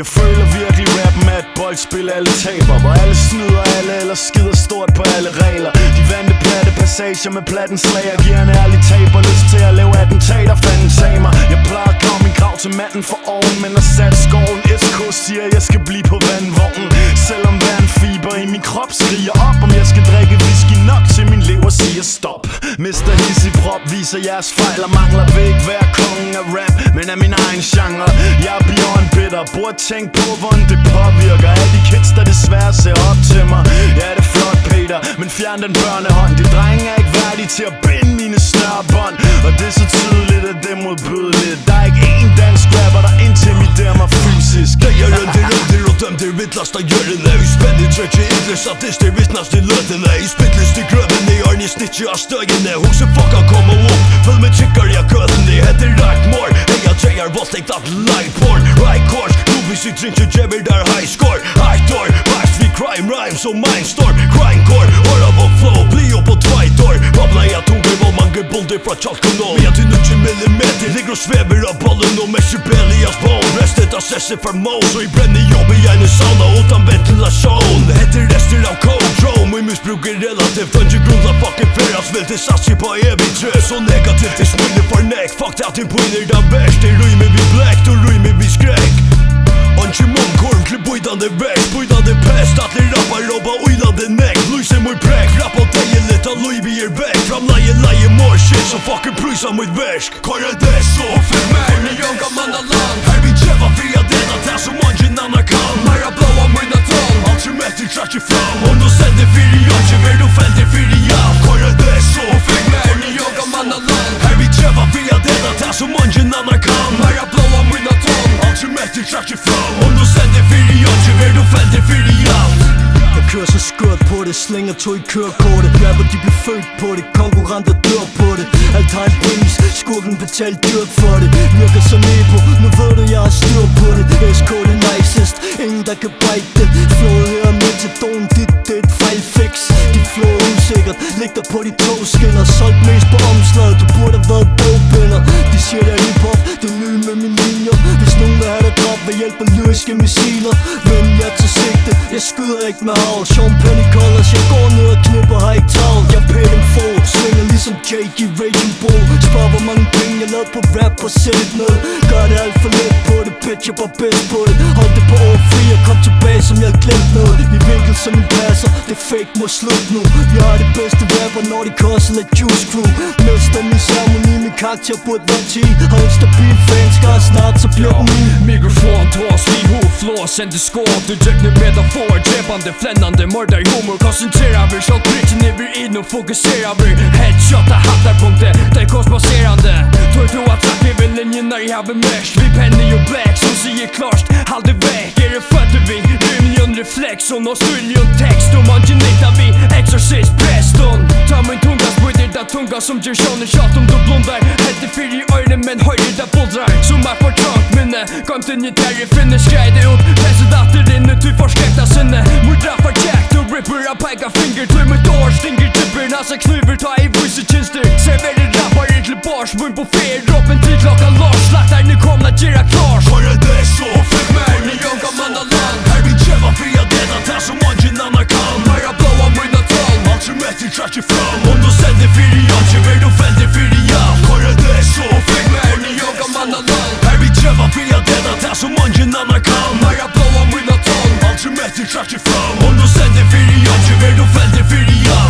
Jeg føler virkelig rappen er et boldspil, alle taber, hvor alle snyder alle eller skider stort på alle regler. De vante platte passager med platten slager, giver en ærlig taber lyst til at lave attentater, fanden tag mig. Jeg plejer at grave min grav til manden for oven, men har sat skoven. SK siger jeg skal blive på vandvognen, selvom hver en fiber i min krop skriger op. Om jeg skal drikke whisky nok til min lever siger stop. Mister hissig prop, viser jeres fejl og mangler. Vil ikke være kongen af rap, men af min egen genre. Jeg er beyond bitter, burde tænke på hvordan det påvirker alle de kids der desværre ser op til mig. Ja det er flot Peter, men fjern den børnehånd. De drenge er ikke værdige til at binde mine snørbånd, og det er så tydeligt at det er modbydeligt. Der er ikke én dansk rapper der intimiderer mig fysisk. Det er rønter og dømter vittlast av hjørnene. I spennig trøtje idler statister vittnast i løtene. I spittlist i grøvene, i arni snitje av støgene. Hose fucka kommer opp, følg med kikker jeg kødene. Heter right more, jeg tjejer voldtekt at light porn. Right course, novis i trinje djever der high score. High door, past vi crime rhyme som mindstorm. Grindcore, hår av flow, bli opp på tveitor. Babla jeg tunger hvor mange bolder fra tjalkanål. Vi har til 90 millimeter, ligger og svever av ballen og messer Belias bone. Restet av sesser for Mose, og i brenner jobb i en sauna utan ventilasjon. Heter rester av cold drone, og i misbruker relativt. Ønsker grunnlag fucking feras, vil til sassi på evig trø. Så negativt til smule for nek, fuck that in pointer da bæst. Det rymer vi black, då rymer vi skräck. Ønsker munnkorn, klipp bøydande vekk. Bøydande pest, at det rappar robba uilande nek. Lyser mot prekk, rapp og teie litt av Louis er vekk. Fram leie more shit, så fucking prysa mot versk. Kvar er det så fikk mer, ni jonga manna land. Her vi tjeva fria dena, det som mangen anna kan. Mera blåa mynda tån, alt som etter trakk fram. Om du sender fyri jantje, ver du fender fyri jam. Kvar er det så fikk mer, ni jonga manna land. Her vi tjeva fria dena, det som mangen anna kan. Mera blåa mynda tån, alt som etter trakk fram. Om du sender fyri jantje, ver du fender fyri jam. Jeg kører så skørt på det, slænger tog i kørekortet. Rapper de bliver født på det, konkurrenter dør på det. Alt har en pris, skurken betalt dyrt for det. Virker som Epo, nu ved du jeg har styr på det. SK det nicest, ingen der kan bite det. Flowet her med til don, dit det er et fejlfix. Dit flow er usikkert, lig dig på de togskinner. Solgt mest på omslaget, du burde have været bogbinder. De siger der hiphop, det er lyn med mine linjer. Hvis nogen vil have dig dræbt ved hjælp af lyriske missiler, vend jeg til sigte, jeg skyder ikke med havl. Sean Penny Colors, jeg går ned og knipper, har ikke travlt. Jeg pæt en få, svinger ligesom Jake i Raging Bull. Spørg hvor mange penge jeg lavede på rap og sæt ned. Gør det alt for let på det, bitch jeg var bedst på det. Hold det på overfri og kom tilbage som jeg havde glemt noget. I vinkel som en passer, det fake må slutte nu. Vi har det bedste rapper, når de koster lidt Juice Crew. Mester min ceremoni, min karakter burde være 10. Har en stabil fanskar, snart så bliver den min. Mikrofon, tås, vi flår, sender skår. Du døgne metafor, djebande, flännande, mördar humor. Koncentrerar vi, så trycker ni vi in och fokuserar vi. Headshotar, hattar punkter, det är kostbaserande. Tror du att tack är väl linjen när jag har mest. Vi penny och black, som säger klart, håll det väck. Är det fötter vi, rymjon reflex och någon styljon text. Och man genitar vi, exorcist, preston. Ta min tunga, sprider där tunga som gör sån tjat om du blundar. Helt i fyr i öronen men höjer där bullrar. Som är för trångt minne, kom till gitarr, finner skräde ut. Presedater inne, ty forskräkta sinne. Mordra för jack, du ripper av peka finger. Till mitt år, stinger typer, nasa kniver, ta i visse tjänster. Serverar rappar i till bars, mun på fer. Droppen till klockan lars, slaktar nu komna gira klars. Kvar är det så fick mer, ni jonga manna land. Här vi tjeva fria dena, det som mangen anna kan. Mera blåa mynda tån, allt som etter trakk fram. Om du sender fyri jantje, ver du fender fyri jam. Kvar är det så fick mer, ni jonga manna land. Här vi tjeva fria dena, det som mangen anna kan. Mera blåa mynda tån, allt som etter trakk fram. Om du sender fyri jantje, ver du fender fyri jam.